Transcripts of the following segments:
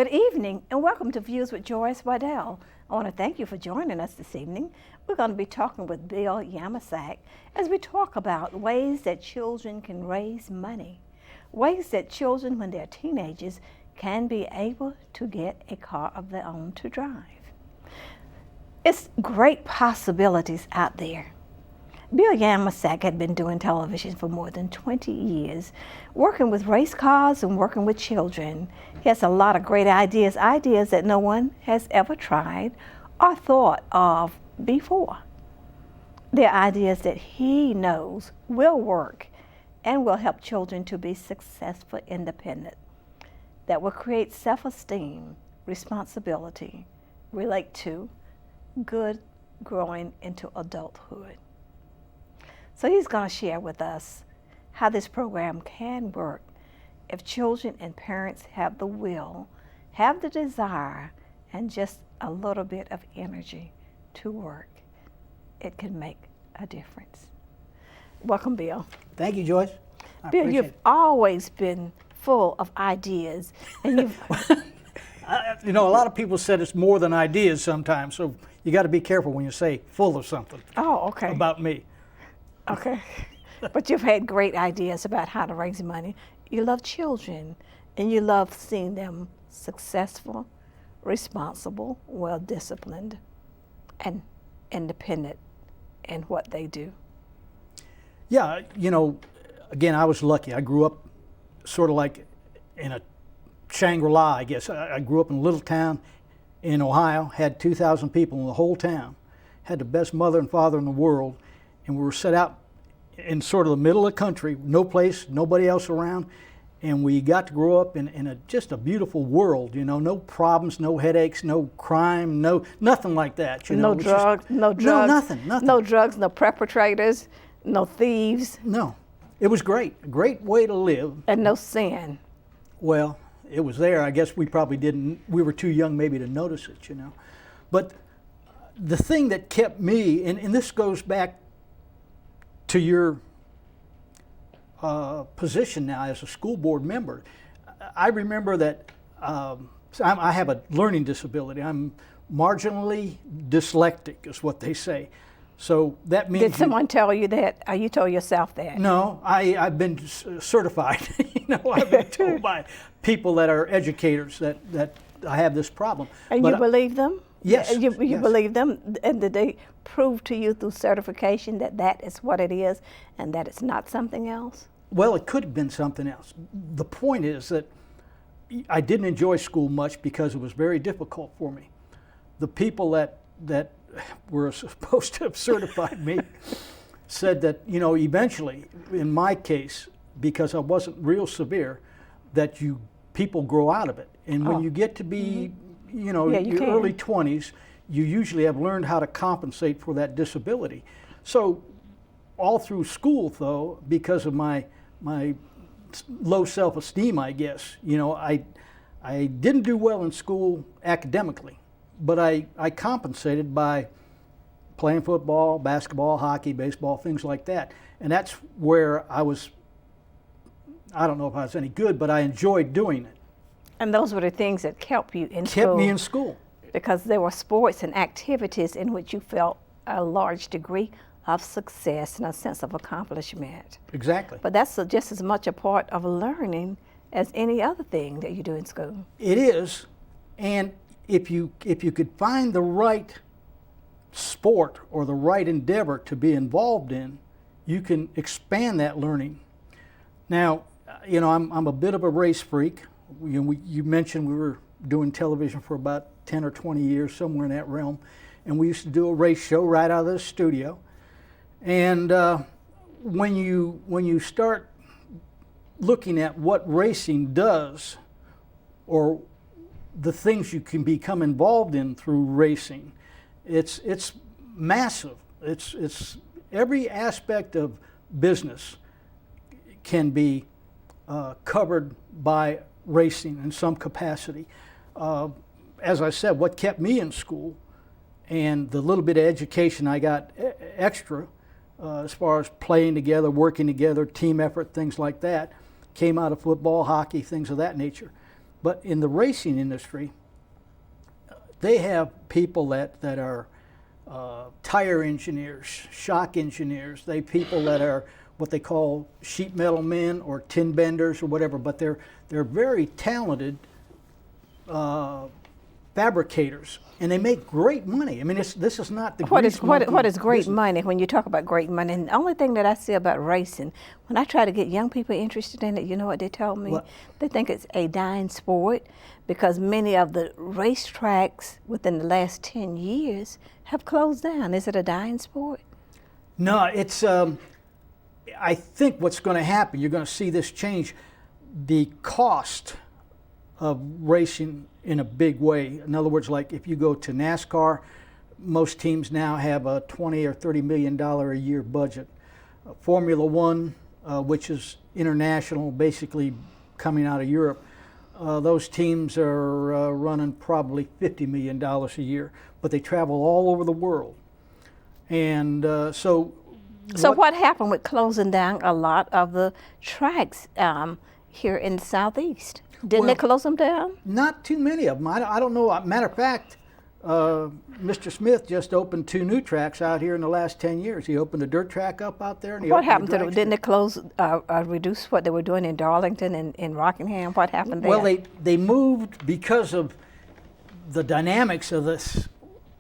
Good evening and welcome to Views with Joyce Waddell. I want to thank you for joining us this evening. We're going to be talking with Bill Yamasak as we talk about ways that children can raise money, ways that children when they're teenagers can be able to get a car of their own to drive. It's great possibilities out there. Bill Yamasak had been doing television for more than 20 years, working with race cars and working with children. He has a lot of great ideas that no one has ever tried or thought of before. They're ideas that he knows will work and will help children to be successful, independent, that will create self-esteem, responsibility, relate to, good growing into adulthood. So he's going to share with us how this program can work if children and parents have the will, have the desire, and just a little bit of energy to work. It can make a difference. Welcome, Bill. Thank you, Joyce. Bill, you've always been full of ideas, and you've you know, a lot of people said it's more than ideas sometimes, so you got to be careful when you say full of something. Oh, okay. About me. Okay. But you've had great ideas about how to raise money. You love children, and you love seeing them successful, responsible, well-disciplined, and independent in what they do. Yeah, you know, again, I was lucky. I grew up sort of like in a Shangri-La, I guess. I grew up in a little town in Ohio, had 2,000 people in the whole town, had the best mother and father in the world, and we were set out in sort of the middle of the country, no place, nobody else around, and we got to grow up in just a beautiful world, you know, no problems, no headaches, no crime, nothing like that, you know. No drugs, no, nothing. No drugs, no perpetrators, no thieves. No, it was great, a great way to live. And no sin. Well, it was there. I guess we probably didn't, we were too young maybe to notice it, you know. But the thing that kept me, and this goes back to your position now as a school board member. I remember that I have a learning disability. I'm marginally dyslexic is what they say. So that means— Did someone tell you that, or you told yourself that? No, I've been certified. You know, I've been told by people that are educators that I have this problem. And you believe them? Yes. You yes. believe them, and did they prove to you through certification that that is what it is and that it's not something else? Well, it could have been something else. The point is that I didn't enjoy school much because it was very difficult for me. The people that were supposed to have certified me said that, you know, eventually, in my case, because I wasn't real severe, that people grow out of it. And when you get to be, you know, your early 20s, you usually have learned how to compensate for that disability. So all through school, though, because of my low self-esteem, I guess, you know, I didn't do well in school academically, but I compensated by playing football, basketball, hockey, baseball, things like that. And that's where I don't know if I was any good, but I enjoyed doing it. And those were the things that kept you in school. Kept me in school. Because there were sports and activities in which you felt a large degree of success and a sense of accomplishment. Exactly. But that's just as much a part of learning as any other thing that you do in school. It is, and if you could find the right sport or the right endeavor to be involved in, you can expand that learning. Now, you know, I'm a bit of a race freak. You mentioned we were doing television for about 10 or 20 years, somewhere in that realm, and we used to do a race show right out of the studio. And when you start looking at what racing does, or the things you can become involved in through racing, it's massive. It's every aspect of business can be covered by racing in some capacity. As I said, what kept me in school and the little bit of education I got extra as far as playing together, working together, team effort, things like that, came out of football, hockey, things of that nature. But in the racing industry, they have people that are tire engineers, shock engineers. They people that are what they call sheet metal men or tin benders or whatever. But they're very talented fabricators, and they make great money. I mean, this is not the what is great business. money? When you talk about great money, and the only thing that I see about racing, when I try to get young people interested in it, you know what they tell me? What? They think it's a dying sport because many of the racetracks within the last 10 years have closed down. Is it a dying sport? No, it's. I think what's going to happen, you're going to see this change. The cost of racing in a big way. In other words, like if you go to NASCAR, most teams now have a $20 or $30 million a year budget. Formula One, which is international, basically coming out of Europe, those teams are running probably $50 million a year, but they travel all over the world. And so what happened with closing down a lot of the tracks here in the Southeast? Didn't they close them down? Not too many of them. I don't know. Matter of fact, Mr. Smith just opened 2 new tracks out here in the last 10 years. He opened a dirt track up out there. And what happened to them? Didn't they close, reduce what they were doing in Darlington and in Rockingham? What happened there? Well, they moved because of the dynamics of this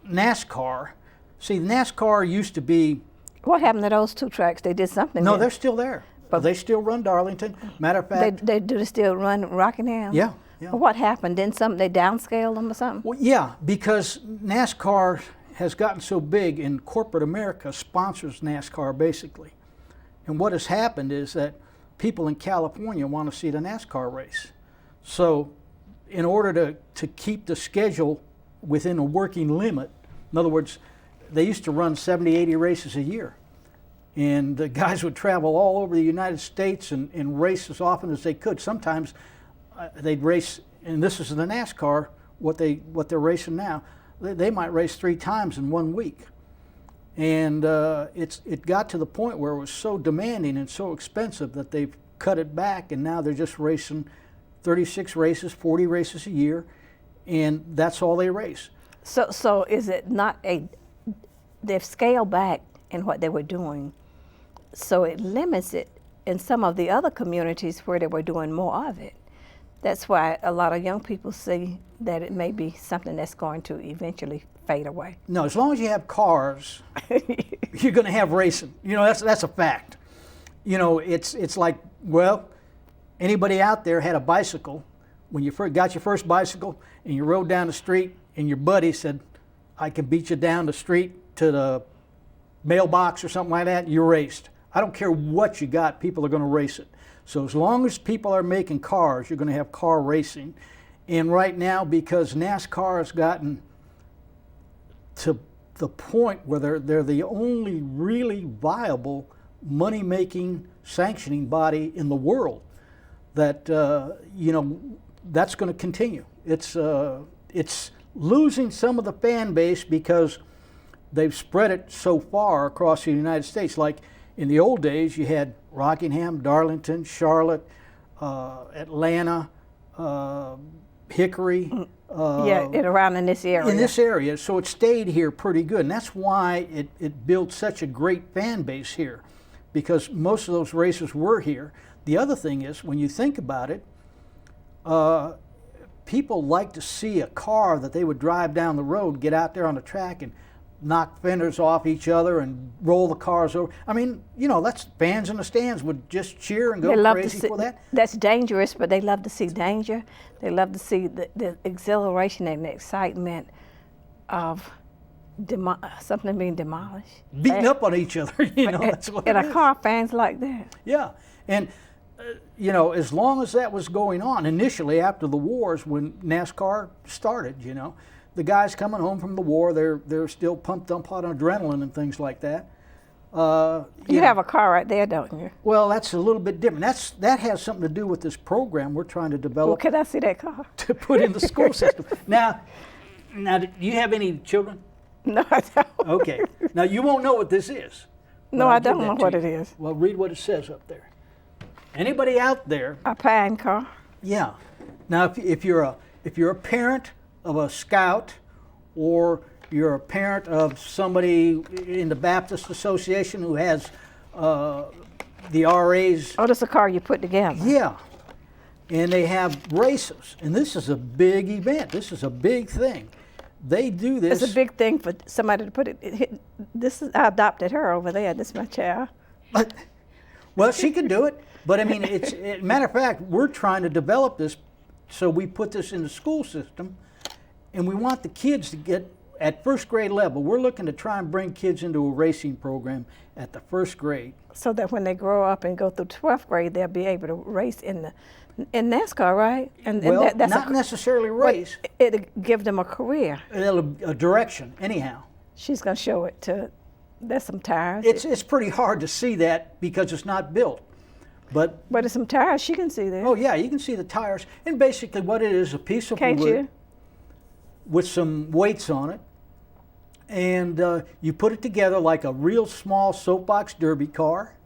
NASCAR. See, NASCAR used to be. What happened to those 2 tracks? They did something. No, they're still there. But they still run Darlington. Matter of fact, they still run Rockingham. Yeah. Well, what happened? Didn't they downscale them or something? Well, yeah, because NASCAR has gotten so big, and corporate America sponsors NASCAR basically. And what has happened is that people in California want to see the NASCAR race. So, in order to keep the schedule within a working limit, in other words, they used to run 70, 80 races a year. And the guys would travel all over the United States and race as often as they could. Sometimes they'd race, and this is the NASCAR, what they're racing now. They might race 3 times in 1 week. And it got to the point where it was so demanding and so expensive that they've cut it back, and now they're just racing 36 races, 40 races a year, and that's all they race. So is it not they've scaled back in what they were doing, so it limits it in some of the other communities where they were doing more of it. That's why a lot of young people see that it may be something that's going to eventually fade away. No, as long as you have cars, you're going to have racing. You know, that's a fact. You know, it's like, well, anybody out there had a bicycle when you first got your first bicycle and you rode down the street and your buddy said, I can beat you down the street to the mailbox or something like that, you raced. I don't care what you got, people are going to race it. So as long as people are making cars, you're going to have car racing. And right now, because NASCAR has gotten to the point where they're the only really viable money-making sanctioning body in the world, that you know, that's going to continue. It's losing some of the fan base because they've spread it so far across the United States. Like in the old days, you had Rockingham, Darlington, Charlotte, Atlanta, Hickory. Around in this area. In this area, so it stayed here pretty good. And that's why it built such a great fan base here, because most of those races were here. The other thing is, when you think about it, people like to see a car that they would drive down the road, get out there on the track and knock fenders off each other and roll the cars over. I mean, you know, that's fans in the stands would just cheer and go crazy for that. That's dangerous, but they love to see danger. They love to see the exhilaration and the excitement of something being demolished. Beating up on each other, you know, that's what it is. And car fans like that. Yeah, and you know, as long as that was going on, initially after the wars when NASCAR started, you know, the guys coming home from the war, they're still pumped up on adrenaline and things like that. You have a car right there, don't you? Well, that's a little bit different. That has something to do with this program we're trying to develop. Well, can I see that car? To put in the school system. Now, do you have any children? No, I don't. Okay. Now, you won't know what this is. No, I don't know what it is. Well, read what it says up there. Anybody out there? A pine car. Yeah. Now, if you're a parent of a scout, or you're a parent of somebody in the Baptist Association who has the RAs. Oh, that's a car you put together. Yeah. And they have races, and this is a big event. This is a big thing. They do this. It's a big thing for somebody to put it. I adopted her over there. This is my child. Well, she can do it, but I mean, matter of fact, we're trying to develop this, so we put this in the school system, and we want the kids to get at first grade level. We're looking to try and bring kids into a racing program at the first grade, so that when they grow up and go through 12th grade, they'll be able to race in NASCAR, right? And well, that's not necessarily race. It'll give them a career. A direction, anyhow. She's gonna show it to. There's some tires. It's pretty hard to see that because it's not built, but there's some tires. She can see that. Oh yeah, you can see the tires, and basically what it is, a piece of Can't wood you? with some weights on it, and you put it together like a real small soapbox derby car,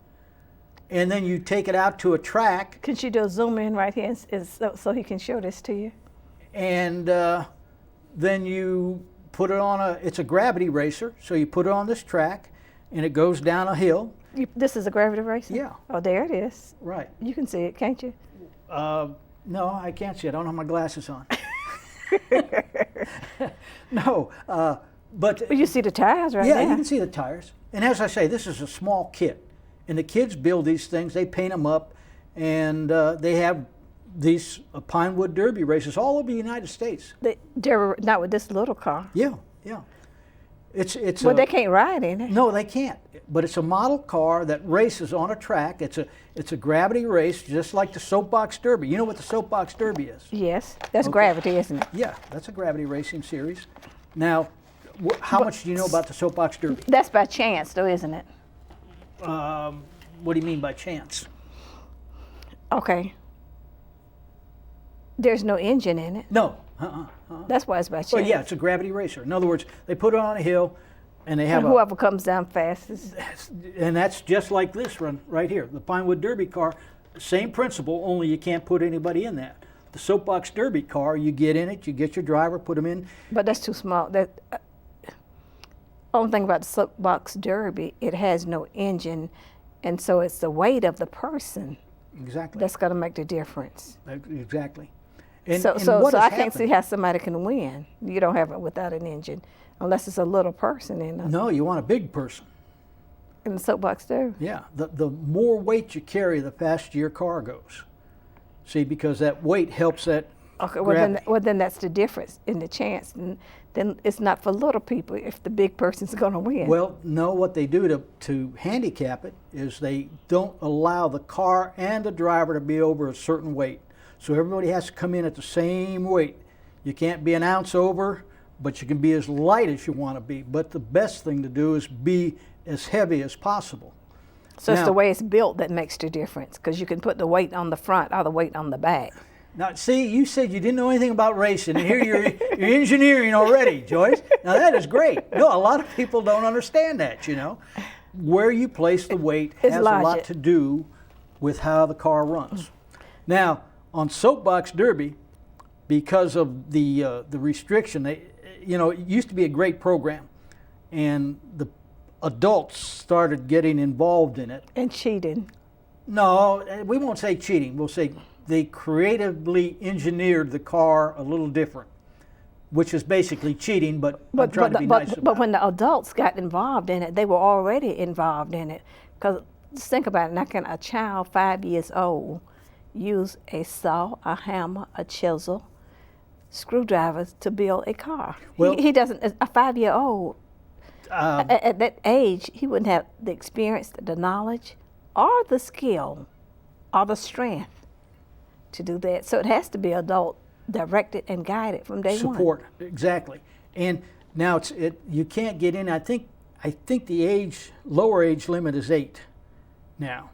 and then you take it out to a track. Can she do a zoom in right here so he can show this to you? And then you put it on it's a gravity racer, so you put it on this track, and it goes down a hill. This is a gravity racer? Yeah. Oh, there it is. Right. You can see it, can't you? No, I can't see it. I don't have my glasses on. No, but you see the tires right yeah, there. you can see the tires. And as I say, this is a small kit. And the kids build these things, they paint them up, and they have these Pinewood Derby races all over the United States. They're not with this little car. Yeah, yeah. It's well, they can't ride in it. No, they can't. But it's a model car that races on a track. It's a gravity race, just like the Soapbox Derby. You know what the Soapbox Derby is? Yes, that's Okay. Gravity, isn't it? Yeah, that's a gravity racing series. Now, how much do you know about the Soapbox Derby? That's by chance, though, isn't it? What do you mean by chance? Okay. There's no engine in it. No. That's why it's by chance. Well, yeah, it's a gravity racer. In other words, they put it on a hill, and they have and whoever comes down fastest. and that's just like this run right here, the Pinewood Derby car. Same principle, only you can't put anybody in that. The Soapbox Derby car, you get in it, you get your driver, put them in. But that's too small. Only thing about the Soapbox Derby, it has no engine, and so it's the weight of the person. Exactly. That's going to make the difference. Exactly. And, so what has I can't see happened- how somebody can win. You don't have it without an engine, unless it's a little person in the, No, you want a big person. in the Soapbox Derby. Yeah, the more weight you carry, the faster your car goes. See, because that weight helps that Okay, gravity. well then that's the difference in the chance. And then it's not for little people if the big person's going to win. Well, no, what they do to handicap it is they don't allow the car and the driver to be over a certain weight. So everybody has to come in at the same weight. You can't be an ounce over, but you can be as light as you want to be. But the best thing to do is be as heavy as possible. So it's Now- the way it's built that makes the difference, because you can put the weight on the front or the weight on the back. Now, see, you said you didn't know anything about racing, and here you're engineering already, Joyce. Now, that is great. No, a lot of people don't understand that, you know. Where you place the weight It's has a lot logic. to do with how the car runs. Now, on Soapbox Derby, because of the restriction, it used to be a great program, and the adults started getting involved in it. And cheating. No, we won't say cheating. We'll say they creatively engineered the car a little different, which is basically cheating, but I'm trying to be nice about But when it. the adults got involved in it, they were already involved in it. Because just think about it, now can a child 5 years old use a saw, a hammer, a chisel, screwdrivers to build a car? Well- he doesn't, a 5-year-old, at that age, he wouldn't have the experience, the knowledge, or the skill, or the strength to do that. So it has to be adult directed and guided from day one. Support, exactly. And now you can't get in. I think the lower age limit is 8 now,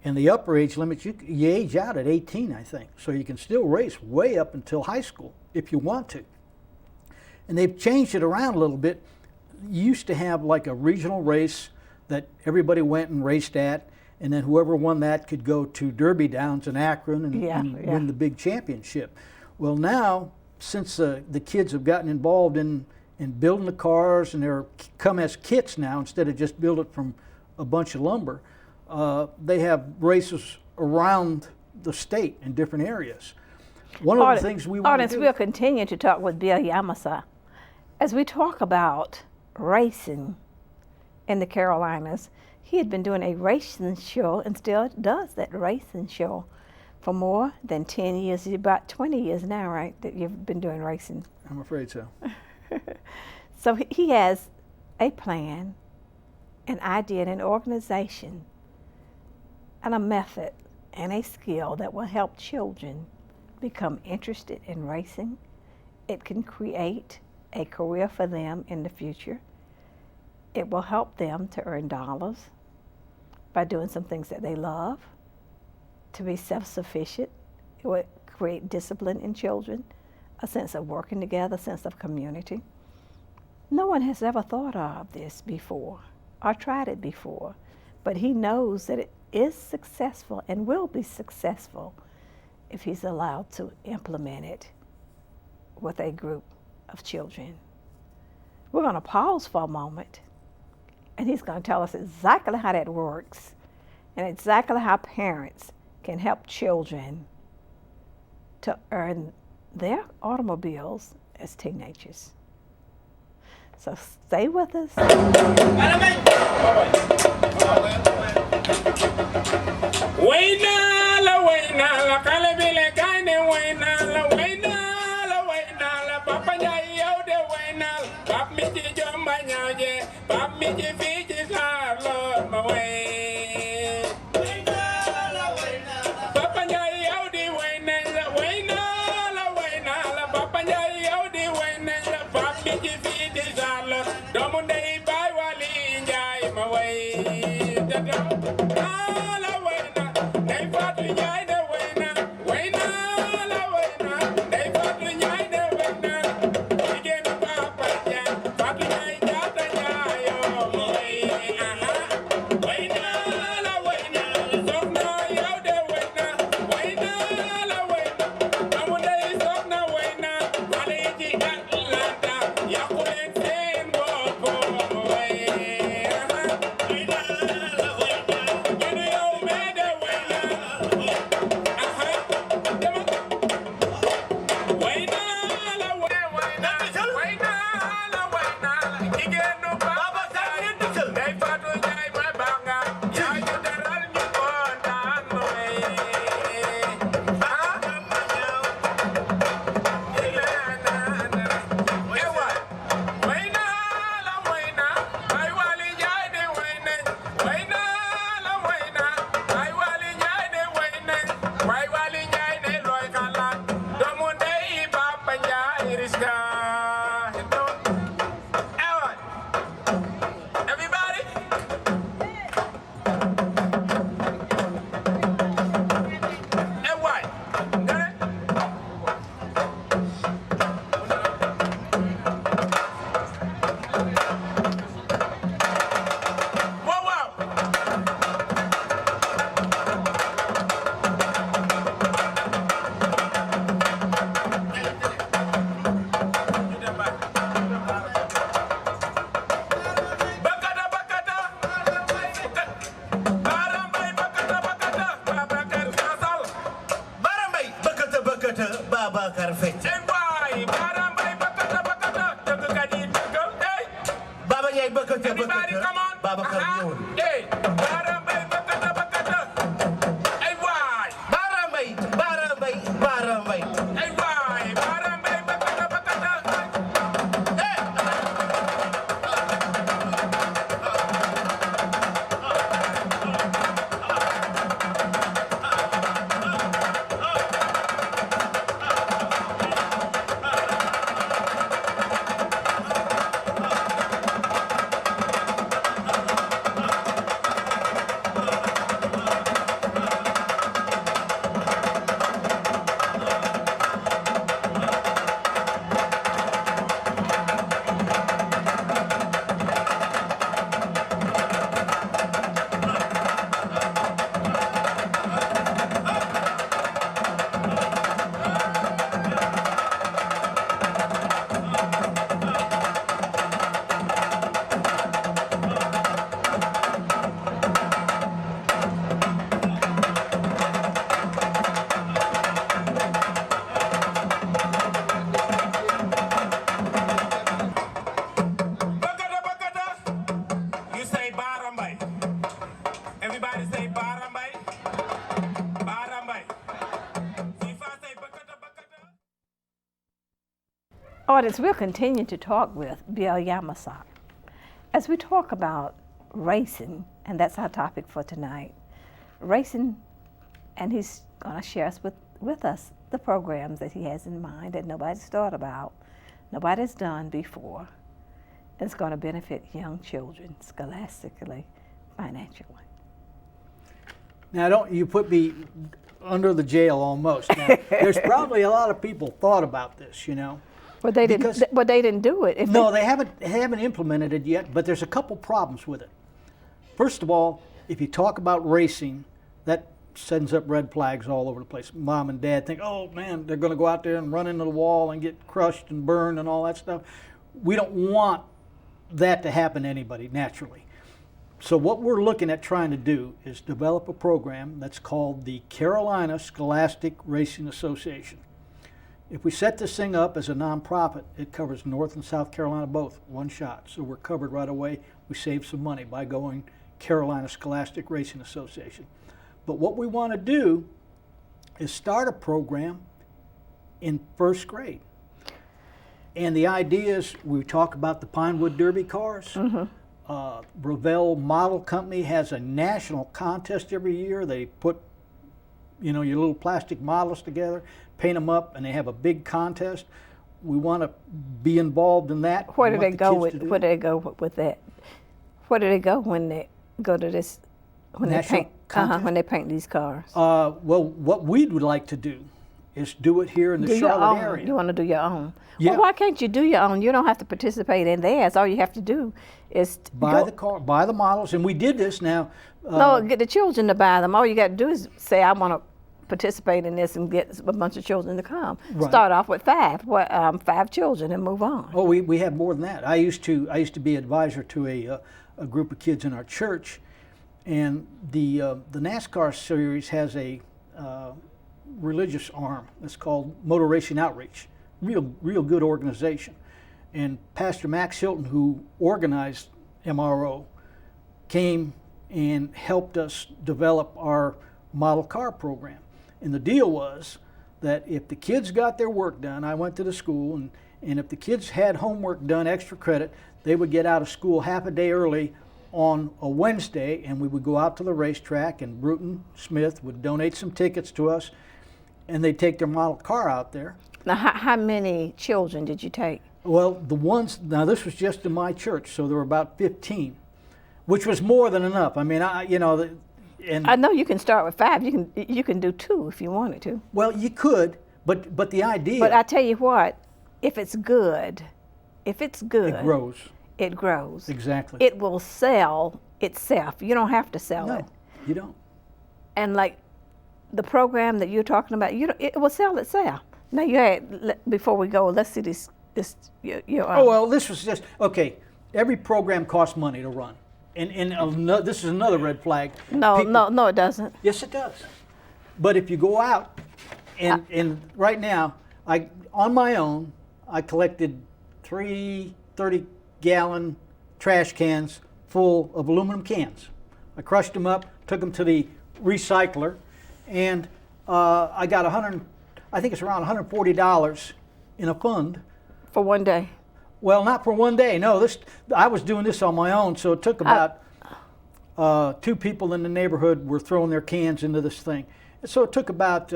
and the upper age limit you age out at 18, I think. So you can still race way up until high school if you want to. And they've changed it around a little bit. You used to have like a regional race that everybody went and raced at, and then whoever won that could go to Derby Downs in Akron and, Yeah, and yeah. win the big championship. Well, now, since the kids have gotten involved in building the cars, and they're come as kits now instead of just build it from a bunch of lumber, they have races around the state in different areas. One of the things we want to Audience, do. we'll continue to talk with Bill Yamasa as we talk about racing in the Carolinas. He had been doing a racing show and still does that racing show for more than 10 years. It's about 20 years now, right, that you've been doing racing. I'm afraid so. So he has a plan, an idea, and an organization, and a method and a skill that will help children become interested in racing. It can create a career for them in the future. It will help them to earn dollars by doing some things that they love, to be self-sufficient. It will create discipline in children, a sense of working together, a sense of community. No one has ever thought of this before or tried it before, but he knows that it is successful and will be successful if he's allowed to implement it with a group of children. We're going to pause for a moment, and he's going to tell us exactly how that works and exactly how parents can help children to earn their automobiles as teenagers. So stay with us. Everybody come on. Hey, Barambay. Everybody say Barambay. Barambay. FIFA say Bakata Bakata. Audience, we'll continue to talk with Vwjw Yamasak as we talk about racing, and that's our topic for tonight. Racing, and he's going to share with us the programs that he has in mind that nobody's thought about, nobody's done before. It's going to benefit young children scholastically, financially. Now, don't you put me under the jail almost. Now, there's probably a lot of people thought about this, you know. But they didn't do it. No, they haven't implemented it yet, but there's a couple problems with it. First of all, if you talk about racing, that sends up red flags all over the place. Mom and dad think, oh man, they're going to go out there and run into the wall and get crushed and burned and all that stuff. We don't want that to happen to anybody naturally. So what we're looking at trying to do is develop a program that's called the Carolina Scholastic Racing Association. If we set this thing up as a nonprofit, it covers North and South Carolina both, one shot. So we're covered right away. We save some money by going Carolina Scholastic Racing Association. But what we want to do is start a program in first grade. And the idea is we talk about the Pinewood Derby cars. Mm-hmm. Vwjw Model Company has a national contest every year. They put, you know, your little plastic models together, paint them up, and they have a big contest. We want to be involved in that. Where do they go with that? Where do they go when they go to this? When national contest? When they paint these cars. Well, what we would like to do is do it here in the Charlotte area. You want to do your own? Yeah. Well, why can't you do your own? You don't have to participate in theirs. All you have to do is buy the car, buy the models, and we did this now. No, get the children to buy them. All you got to do is say, I want to participate in this and get a bunch of children to come. Right. Start off with five children and move on. Oh, we have more than that. I used to be advisor to a group of kids in our church, and the NASCAR series has a religious arm that's called Motor Racing Outreach. Real good organization. And Pastor Max Hilton, who organized MRO, came and helped us develop our model car program. And the deal was that if the kids got their work done, I went to the school, and if the kids had homework done, extra credit, they would get out of school half a day early on a Wednesday, and we would go out to the racetrack, and Bruton Smith would donate some tickets to us, and they'd take their model car out there. Now, how many children did you take? Well, now this was just in my church, so there were about 15, which was more than enough. I mean, I know you can start with 5. You can do 2 if you wanted to. Well, you could, but the idea. But I tell you what, if it's good, it grows. It grows. Exactly. It will sell itself. You don't have to sell it. No, you don't. And like the program that you're talking about, it will sell itself. Now before we go, let's see this. Oh well, this was just okay. Every program costs money to run, and this is another red flag. No, it doesn't. Yes, it does. But if you go out, and right now, on my own, I collected 3 30-gallon trash cans full of aluminum cans. I crushed them up, took them to the recycler, and I got I think it's around $140 in a fund. For one day? Well, not for one day. No, I was doing this on my own, so it took about 2 people in the neighborhood were throwing their cans into this thing. And so it took about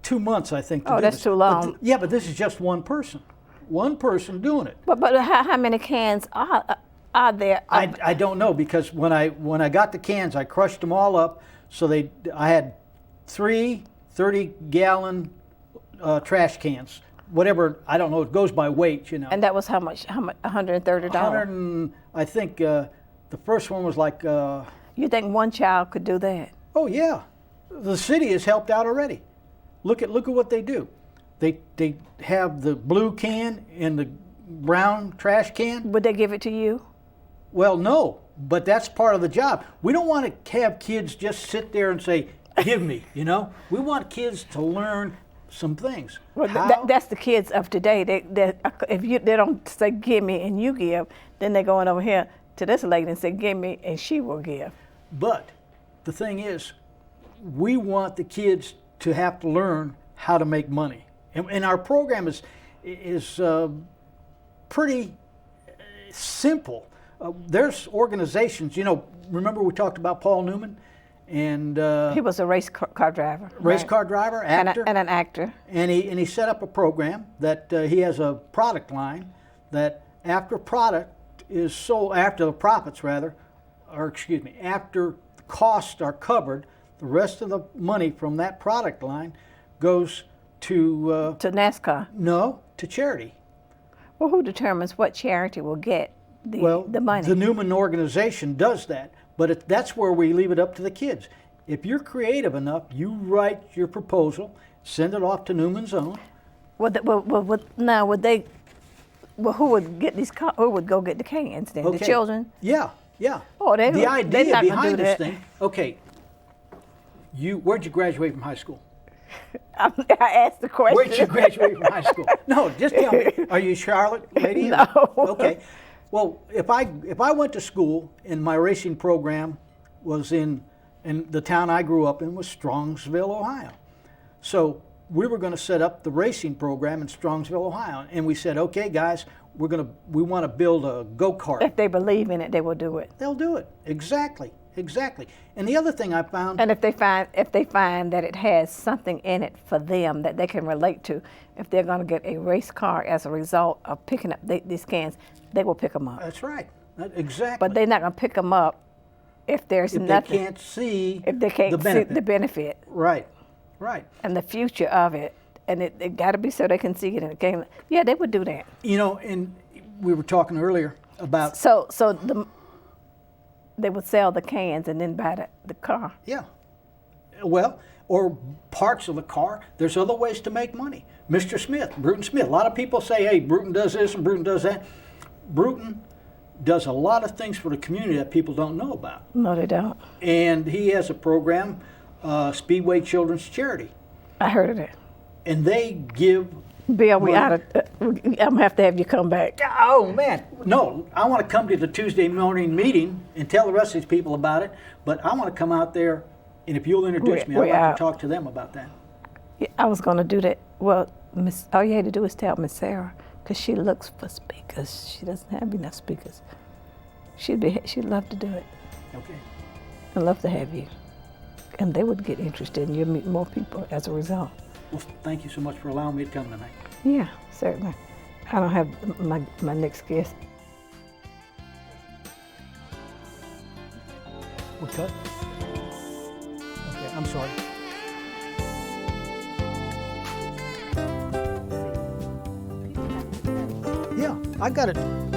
2 months, I think. Oh, that's too long. But this is just one person. One person doing it. But how many cans are there? I don't know, because when I got the cans, I crushed them all up. So I had 3 30-gallon trash cans. Whatever, I don't know, it goes by weight, you know. And that was how much? $130? I think the first one was like... You think one child could do that? Oh, yeah. The city has helped out already. Look at what they do. They have the blue can and the brown trash can. Would they give it to you? Well, no, but that's part of the job. We don't want to have kids just sit there and say, give me, you know. We want kids to learn some things. Well, that's the kids of today. If they don't say give me and you give, then they're going over here, to this lady and say, give me, and she will give. But the thing is, we want the kids to have to learn how to make money. And our program is pretty simple. There's organizations, remember we talked about Paul Newman? And He was a race car driver. race right? car driver, actor. And an actor. And he set up a program that he has a product line that after the profits rather, or excuse me, after the costs are covered, the rest of the money from that product line goes to To NASCAR. no, to charity. Well, who determines what charity will get the money? The Newman organization does that, but that's where we leave it up to the kids. If you're creative enough, you write your proposal, send it off to Newman's Own. Now, would they? Well, who would get these? Who would go get the cans then? Okay. The children. Yeah. Oh, The they're idea not gonna behind do this that. thing. Okay. Where'd you graduate from high school? I asked the question. Where'd you graduate from high school? No, just tell me. Are you a Charlotte lady? No. Okay. Well, if I went to school and my racing program was in the town I grew up in was Strongsville, Ohio. So we were going to set up the racing program in Strongsville, Ohio, and we said, okay, guys, we want to build a go-kart. If they believe in it, they will do it. They'll do it. Exactly. And the other thing I found. And if they find that it has something in it for them that they can relate to, if they're going to get a race car as a result of picking up these cans, they will pick them up. That's right. Exactly. But they're not going to pick them up if there's if nothing. they can't see If they can't the see benefit. the benefit Right. and the future of it, and it got to be so they can see it and it can. Yeah, they would do that. And we were talking earlier about. So they would sell the cans and then buy the car. Yeah. Well, or parts of the car. There's other ways to make money. Mr. Smith, Bruton Smith. A lot of people say, hey, Bruton does this and Bruton does that. Bruton does a lot of things for the community that people don't know about. No, they don't. And he has a program, Speedway Children's Charity. I heard of it. And they give. Bill, we money. out of. I'm gonna have to have you come back. Oh man, no! I want to come to the Tuesday morning meeting and tell the rest of these people about it. But I want to come out there, and if you'll introduce me, I'd we're like out. to talk to them about that. Yeah, I was gonna do that. Well, all you had to do is tell Miss Sarah, because she looks for speakers. She doesn't have enough speakers. She'd love to do it. Okay. I'd love to have you, and they would get interested, and you'll meet more people as a result. Well, thank you so much for allowing me to come tonight. Yeah, certainly. I don't have my next guest. We cut? Okay, I'm sorry. Yeah, I got it.